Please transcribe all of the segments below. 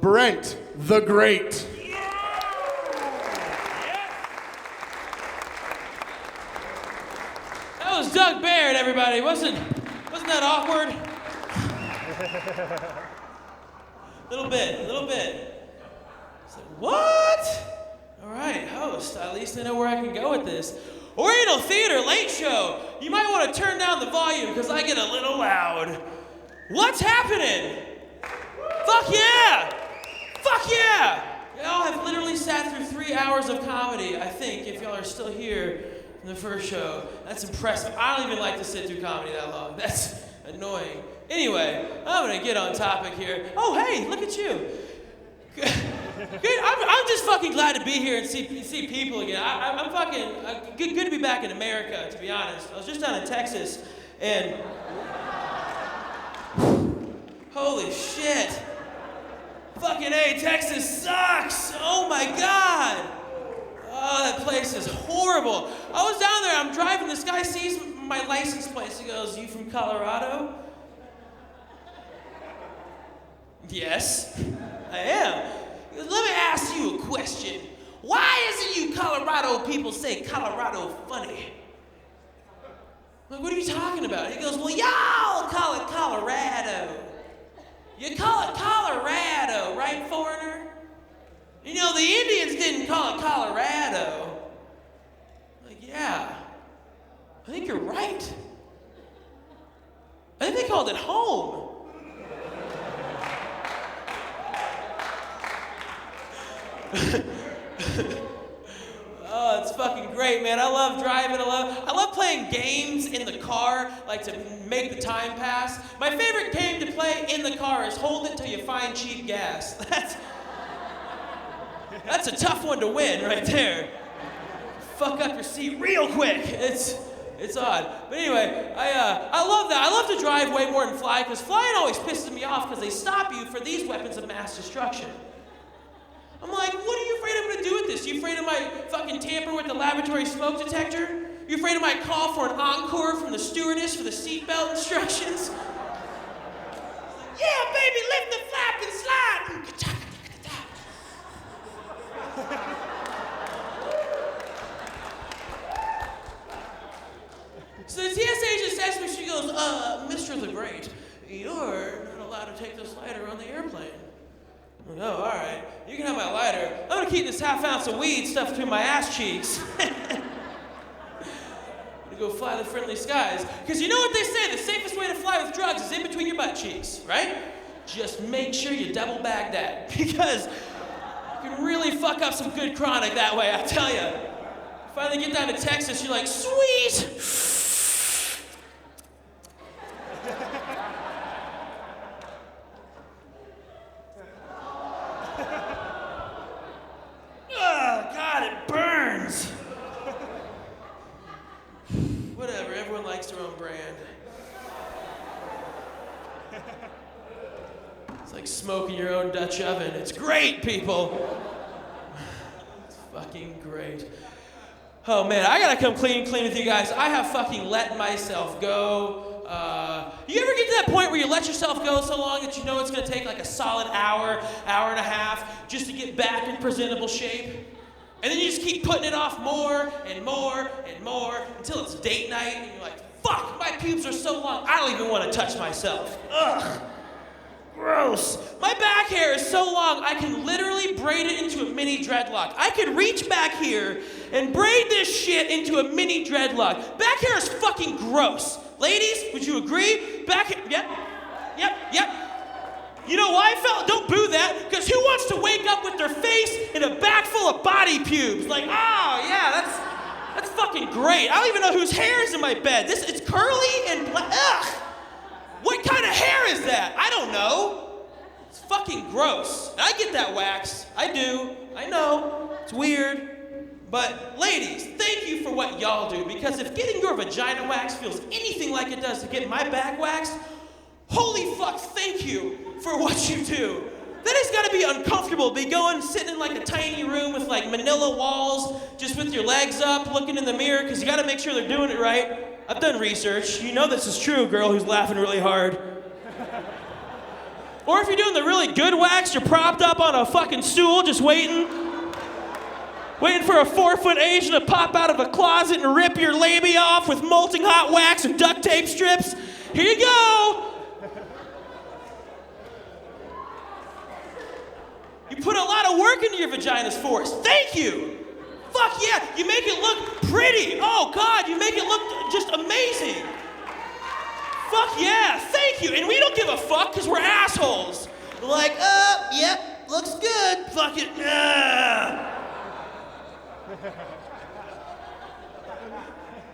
Brent the Great. That was Doug Baird, everybody. Wasn't that awkward? Little bit. It's like, what? All right, host. At least I know where I can go with this. Oriental Theater Late Show. You might want to turn down the volume because I get a little loud. What's happening? Fuck yeah! Fuck yeah! Y'all have literally sat through 3 hours of comedy, I think, if y'all are still here from the first show. That's impressive. I don't even like to sit through comedy that long. That's annoying. Anyway, I'm gonna get on topic here. Oh, hey, look at you. Good. I'm just fucking glad to be here and see people again. I'm fucking good to be back in America, to be honest. I was just down in Texas, and holy shit. Fucking A, Texas sucks. Oh my God. Oh, that place is horrible. I was down there, I'm driving, this guy sees my license plate. He goes, "You from Colorado?" Yes, I am. He goes, "Let me ask you a question. Why is it you Colorado people say Colorado funny?" I'm like, "What are you talking about?" He goes, "Well, y'all call it Colorado. You call it Colorado, right, foreigner? You know, the Indians didn't call it Colorado." I'm like, "Yeah, I think you're right. I think they called it home." Oh, it's fucking great, man. I love driving. I love playing games in the car, like to make the time pass. My favorite game to play in the car is hold it till you find cheap gas. That's a tough one to win right there. Fuck up your seat real quick. It's odd. But anyway, I love that. I love to drive way more than fly, because flying always pisses me off because they stop you for these weapons of mass destruction. I'm like, what are you afraid I'm gonna do with this? You afraid I might fucking tamper with the laboratory smoke detector? You afraid I might call for an encore from the stewardess for the seatbelt instructions? Yeah, baby, lift the flap and slide. So the TSA agent says to me, she goes, "Mr. the Great, you're not allowed to take this lighter on the airplane." I'm like, "Oh, all right. You can have my lighter. I'm gonna keep this half ounce of weed stuffed between my ass cheeks." I'm gonna go fly the friendly skies. Because you know what they say, the safest way to fly with drugs is in between your butt cheeks, right? Just make sure you double bag that. Because you can really fuck up some good chronic that way, I tell you. Finally get down to Texas, you're like, sweet! God, it burns. Whatever, everyone likes their own brand. It's like smoking your own Dutch oven. It's great, people. It's fucking great. Oh man, I gotta come clean with you guys. I have fucking let myself go. You ever get to that point where you let yourself go so long that you know it's gonna take like a solid hour and a half just to get back in presentable shape? And then you just keep putting it off more and more and more until it's date night and you're like, fuck, my pubes are so long, I don't even want to touch myself. Ugh, gross. My back hair is so long, I can literally braid it into a mini dreadlock. I could reach back here and braid this shit into a mini dreadlock. Back hair is fucking gross. Ladies, would you agree? Back hair, yep. You know why, fella? Don't boo that, because who wants to wake up with their face in a bag full of body pubes? Like, oh, yeah, that's fucking great. I don't even know whose hair is in my bed. It's curly and black. Ugh! What kind of hair is that? I don't know. It's fucking gross. I get that wax. I do. I know. It's weird. But ladies, thank you for what y'all do, because if getting your vagina waxed feels anything like it does to get my back waxed, holy fuck, thank you for what you do. That has got to be uncomfortable, be going, sitting in like a tiny room with like manila walls, just with your legs up, looking in the mirror, because you got to make sure they're doing it right. I've done research. You know this is true, girl who's laughing really hard. Or if you're doing the really good wax, you're propped up on a fucking stool just waiting for a 4-foot Asian to pop out of a closet and rip your labia off with molting hot wax and duct tape strips. Here you go. You put a lot of work into your vagina's force. Thank you. Fuck yeah, you make it look pretty. Oh God, you make it look just amazing. Fuck yeah, thank you. And we don't give a fuck because we're assholes. We're like, yep, looks good. Fuck it.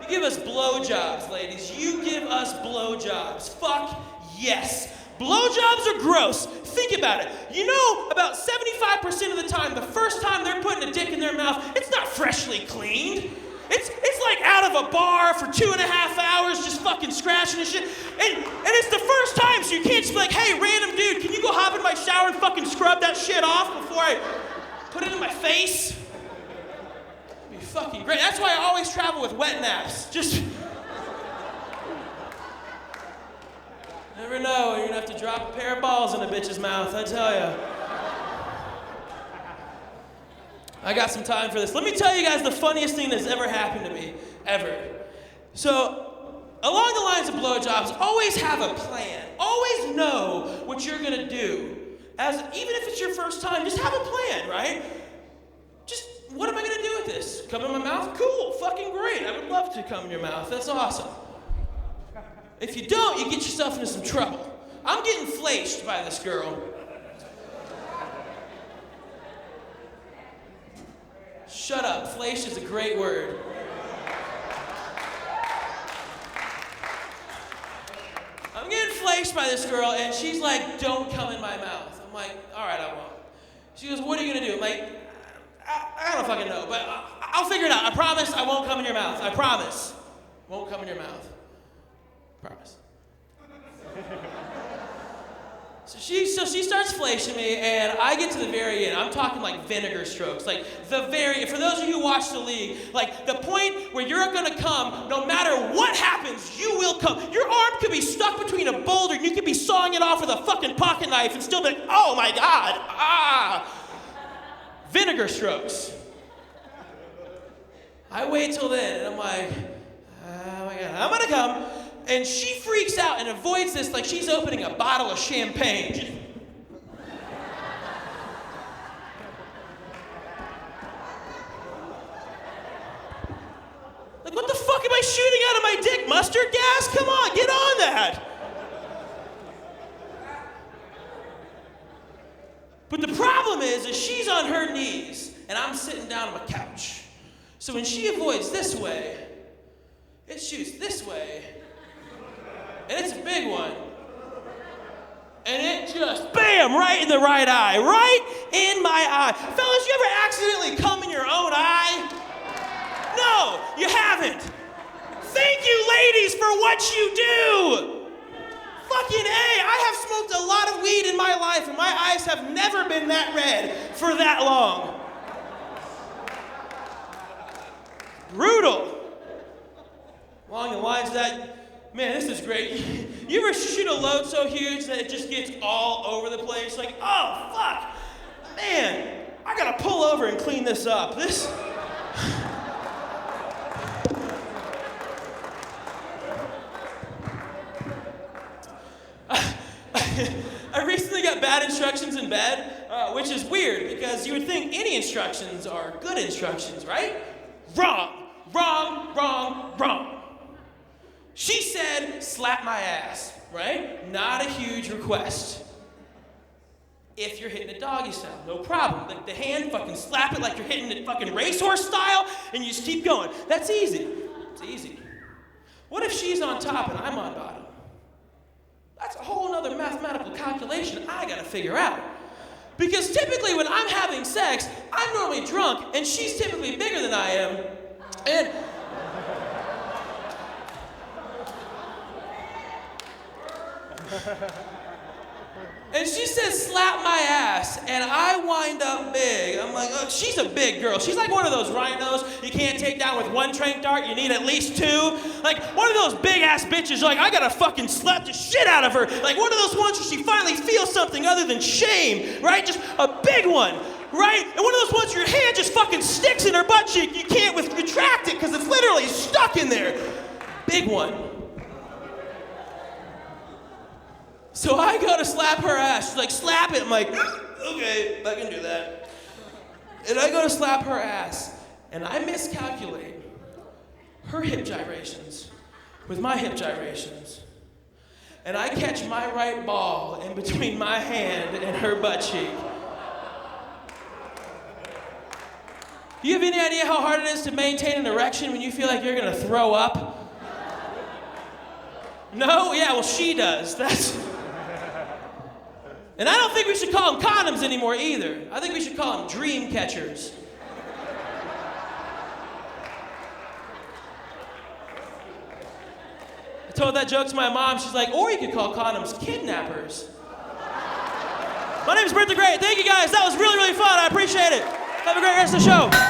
You give us blowjobs, ladies. You give us blowjobs. Fuck yes. Blowjobs are gross. Think about it. You know, about 75% of the time, the first time they're putting a dick in their mouth, it's not freshly cleaned. It's like out of a bar for 2.5 hours, just fucking scratching and shit. And it's the first time, so you can't just be like, hey, random dude, can you go hop in my shower and fucking scrub that shit off before I put it in my face? That'd be fucking great. That's why I always travel with wet naps. Just... Never know, you're gonna have to drop a pair of balls in a bitch's mouth, I tell ya. I got some time for this. Let me tell you guys the funniest thing that's ever happened to me, ever. So, along the lines of blowjobs, always have a plan. Always know what you're gonna do. Even if it's your first time, just have a plan, right? Just, what am I gonna do with this? Come in my mouth? Cool, fucking great. I would love to come in your mouth, that's awesome. If you don't, you get yourself into some trouble. I'm getting flashed by this girl. Shut up, flashed is a great word. I'm getting flashed by this girl, and she's like, don't come in my mouth. I'm like, all right, I won't. She goes, what are you gonna do? I'm like, I don't fucking know, but I'll figure it out. I promise I won't come in your mouth. I promise. Won't come in your mouth. Promise. So she starts flashing me, and I get to the very end. I'm talking like vinegar strokes, like for those of you who watch the league, like the point where you're gonna come, no matter what happens, you will come. Your arm could be stuck between a boulder, and you could be sawing it off with a fucking pocket knife and still be like, oh my God, Vinegar strokes. I wait till then, and I'm like, oh my God, I'm gonna come. And she freaks out and avoids this like she's opening a bottle of champagne. Like, what the fuck am I shooting out of my dick? Mustard gas? Come on, get on that. But the problem is she's on her knees and I'm sitting down on a couch. So when she avoids this way, it shoots this way. And it's a big one. And it just, bam, right in the right eye. Right in my eye. Fellas, you ever accidentally come in your own eye? No, you haven't. Thank you, ladies, for what you do. Fucking A, I have smoked a lot of weed in my life, and my eyes have never been that red for that long. Brutal. Along the lines of that, man, this is great. You ever shoot a load so huge that it just gets all over the place? Like, oh, fuck. Man, I gotta pull over and clean this up. I recently got bad instructions in bed, which is weird because you would think any instructions are good instructions, right? Wrong, wrong, wrong, wrong. She said, slap my ass, right? Not a huge request. If you're hitting a doggy style, no problem. Like the hand, fucking slap it like you're hitting it fucking racehorse style, and you just keep going. That's easy. It's easy. What if she's on top and I'm on bottom? That's a whole other mathematical calculation I gotta figure out. Because typically when I'm having sex, I'm normally drunk, and she's typically bigger than I am, and and she says, slap my ass, and I wind up big. I'm like, Look, she's a big girl. She's like one of those rhinos you can't take down with one trank dart. You need at least two. Like one of those big ass bitches. You're like, I gotta fucking slap the shit out of her. Like one of those ones where she finally feels something other than shame, right? Just a big one, right? And one of those ones where your hand just fucking sticks in her butt cheek. You can't retract it because it's literally stuck in there. Big one. So I go to slap her ass. She's like, slap it. I'm like, okay, I can do that. And I go to slap her ass, and I miscalculate her hip gyrations with my hip gyrations. And I catch my right ball in between my hand and her butt cheek. Do you have any idea how hard it is to maintain an erection when you feel like you're gonna throw up? No? Yeah, well, she does. And I don't think we should call them condoms anymore either. I think we should call them dream catchers. I told that joke to my mom. She's like, or you could call condoms kidnappers. My name is Brent the Great. Thank you guys. That was really, really fun. I appreciate it. Have a great rest of the show.